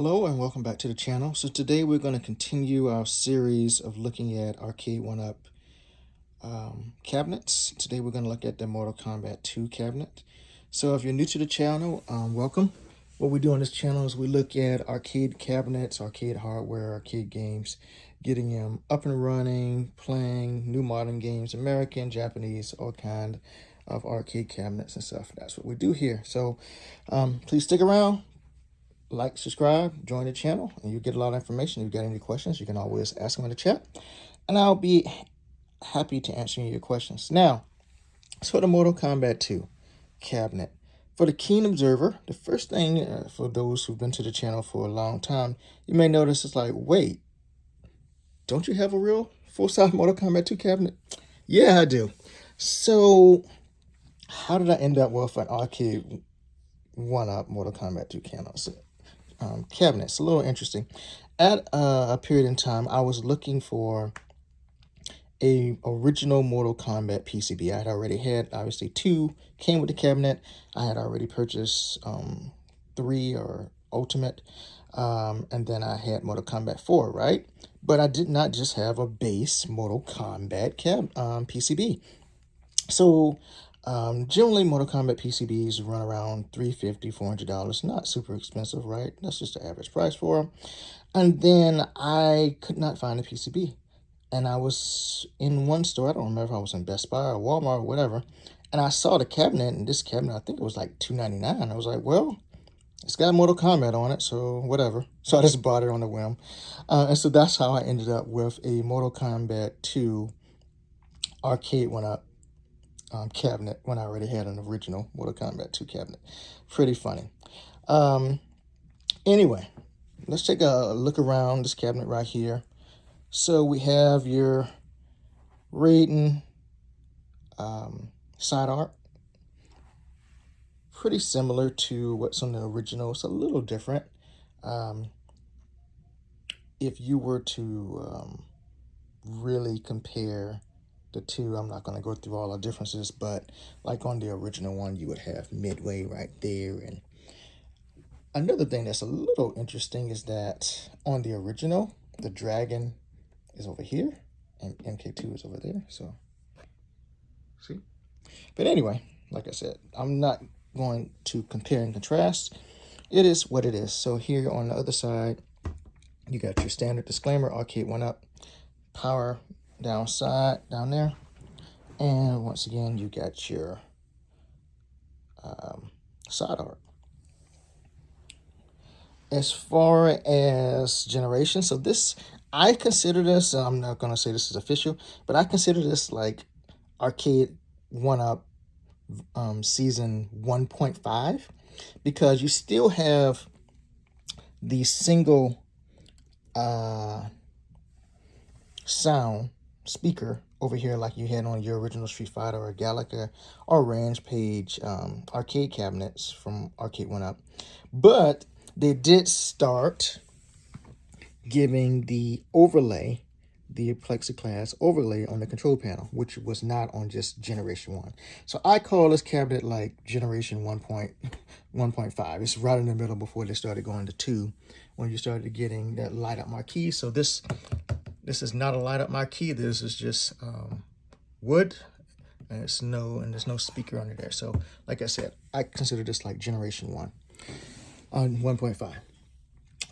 Hello and welcome back to the channel. So today we're going to continue our series of looking at Arcade1up cabinets. Today we're going to look at the Moto Combat 2 cabinet. So if you're new to the channel, welcome. What we do on this channel is we look at arcade cabinets, arcade hardware, arcade games, getting them up and running, playing new modern games, American, Japanese, all kind of arcade cabinets and stuff. That's what we do here. So please stick around. Like, subscribe, join the channel, and you get a lot of information. If you've got any questions, you can always ask them in the chat, and I'll be happy to answer your questions. Now, so the Moto Combat 2 cabinet. For the keen observer, the first thing, for those who've been to the channel for a long time, you may notice it's like, wait, don't you have a real full-size Moto Combat 2 cabinet? Yeah, I do. So, how did I end up with an Arcade1up Moto Combat 2 cabinets? A little interesting. At a period in time, I was looking for a original Moto Combat PCB. I had already had, obviously, 2 came with the cabinet. I had already purchased 3 or Ultimate, and then I had Moto Combat 4, right? But I did not just have a base Moto Combat PCB. So generally, Moto Combat PCBs run around $350, $400. Not super expensive, right? That's just the average price for them. And then I could not find a PCB. And I was in one store. I don't remember if I was in Best Buy or Walmart or whatever. And I saw the cabinet, and this cabinet, I think it was like $299. I was like, well, it's got Moto Combat on it, so whatever. So I just bought it on a whim. And so that's how I ended up with a Moto Combat 2 Arcade1up cabinet when I already had an original Moto Combat 2 cabinet. Pretty funny. Anyway, let's take a look around this cabinet right here. So we have your Raiden side art. Pretty similar to what's on the original. It's a little different. If you were to really compare the two, I'm not going to go through all the differences, but like on the original one, you would have Midway right there. And another thing that's a little interesting is that on the original, the dragon is over here and MK2 is over there. So, see? But anyway, like I said, I'm not going to compare and contrast. It is what it is. So here on the other side, you got your standard disclaimer, Arcade1up, power down there, and once again you got your side art. As far as generation, so this, I consider this, I'm not going to say this is official, but I consider this like Arcade1up season 1.5, because you still have the single sound speaker over here like you had on your original Street Fighter or Galaga or Rampage arcade cabinets from Arcade1up. But they did start giving the overlay, the plexiglass overlay on the control panel, which was not on just generation 1. So I call this cabinet like generation 1.5. It's right in the middle before they started going to 2, when you started getting that light up marquee. So this is not a light up marquee. This is just wood, and there's no speaker under there. So like I said, I consider this like generation 1 on 1.5.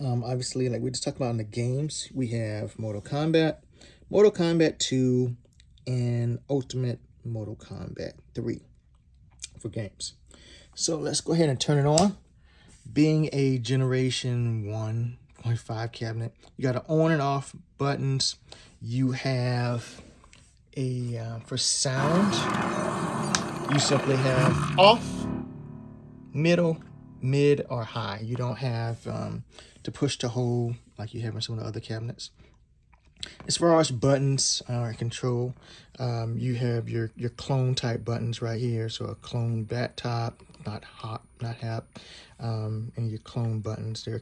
Obviously, like we just talked about in the games, we have Moto Combat, Moto Combat 2, and Ultimate Moto Combat 3 for games. So let's go ahead and turn it on. Being a generation 1.5 cabinet, you got an on and off buttons. You have a for sound, you simply have off, middle, mid, or high. You don't have to push to hold like you have in some of the other cabinets. As far as buttons or control, you have your clone type buttons right here. So a clone bat top, not hop, not hap, and your clone buttons, they're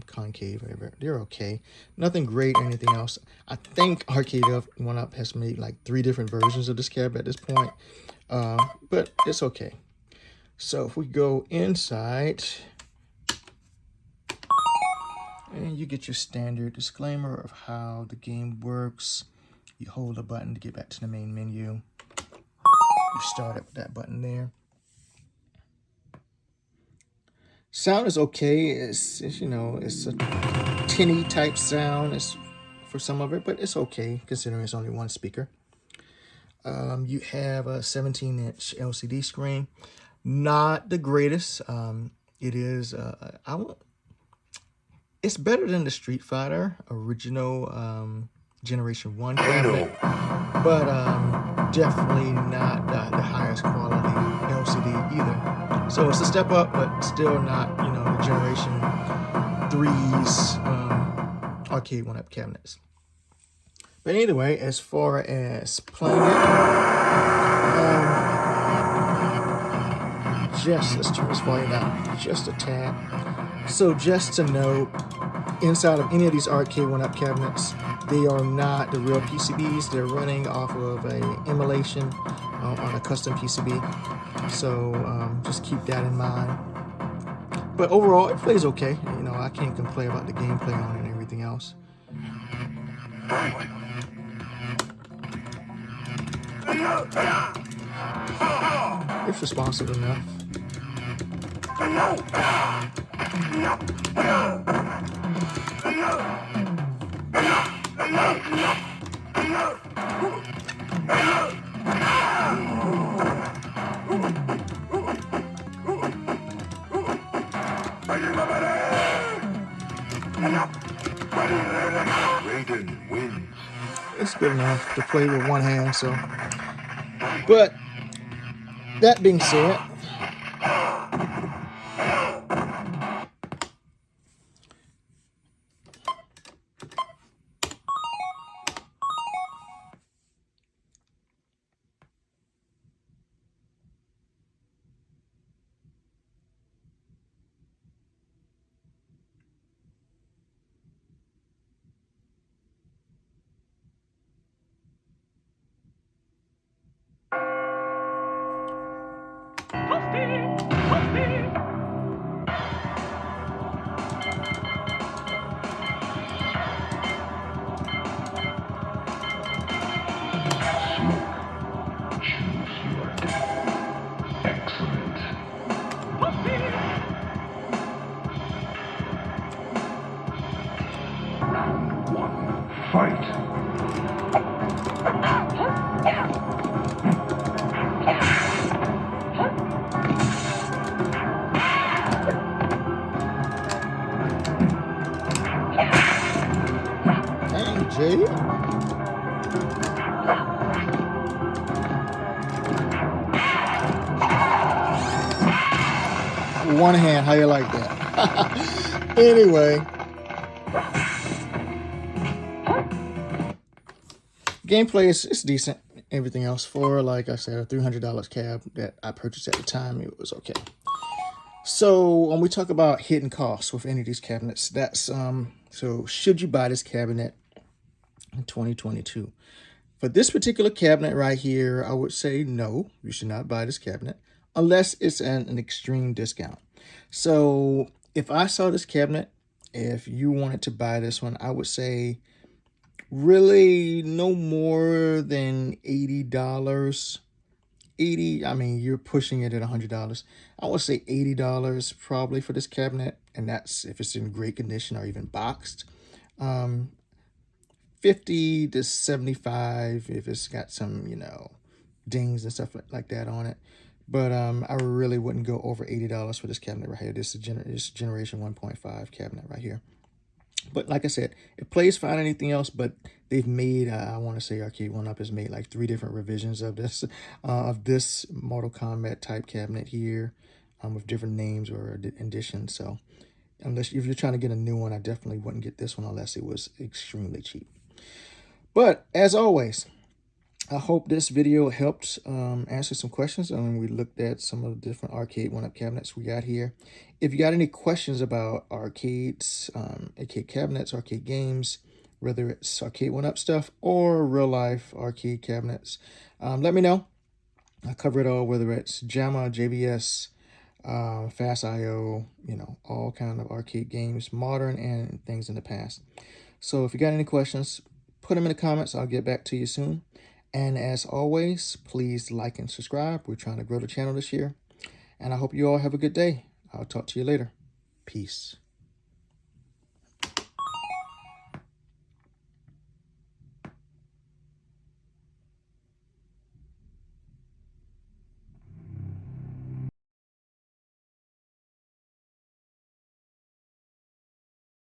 concave, whatever. They're okay. Nothing great or anything else. I think Arcade1up has made like 3 different versions of this cabinet at this point, but it's okay. So if we go inside, And you get your standard disclaimer of how the game works. You hold a button to get back to the main menu. You start it with that button there. Sound is okay. It's you know, it's a tinny type sound. It's for some of it, but it's okay considering it's only one speaker. You have a 17-inch LCD screen. Not the greatest. It is. It's better than the Street Fighter original Generation 1 cabinet, but definitely not the highest quality LCD either. So it's a step up, but still not, you know, the Generation 3's Arcade1up cabinets. But anyway, as far as playing it, let's turn this volume down just a tad. So just to note, inside of any of these Arcade1up cabinets, they are not the real PCBs. They're running off of a emulation on a custom PCB. So just keep that in mind. But overall, it plays okay. You know, I can't complain about the gameplay on it and everything else. It's responsive enough. It's good enough to play with one hand, so. But that being said, one hand, how you like that? Anyway, gameplay is decent. Everything else for, like I said, a $300 cab that I purchased at the time, it was okay. So when we talk about hidden costs with any of these cabinets, that's so should you buy this cabinet in 2022? For this particular cabinet right here, I would say no, you should not buy this cabinet unless it's an extreme discount. So if I saw this cabinet, if you wanted to buy this one, I would say really no more than $80. I mean, you're pushing it at $100. I would say $80 probably for this cabinet, and that's if it's in great condition or even boxed. 50 to 75 if it's got some, you know, dings and stuff like that on it. But I really wouldn't go over $80 for this cabinet right here. This is Generation 1.5 cabinet right here. But like I said, it plays fine anything else, but they've made, I want to say Arcade1up has made like 3 different revisions of this Moto Combat type cabinet here with different names or additions. So if you're trying to get a new one, I definitely wouldn't get this one unless it was extremely cheap. But as always, I hope this video helped answer some questions. We looked at some of the different Arcade1up cabinets we got here. If you got any questions about arcades, arcade cabinets, arcade games, whether it's Arcade1up stuff or real life arcade cabinets, let me know. I cover it all, whether it's JAMA, JVS, Fast IO, you know, all kind of arcade games, modern and things in the past. So if you got any questions, put them in the comments. I'll get back to you soon. And as always, please like and subscribe. We're trying to grow the channel this year. And I hope you all have a good day. I'll talk to you later. Peace.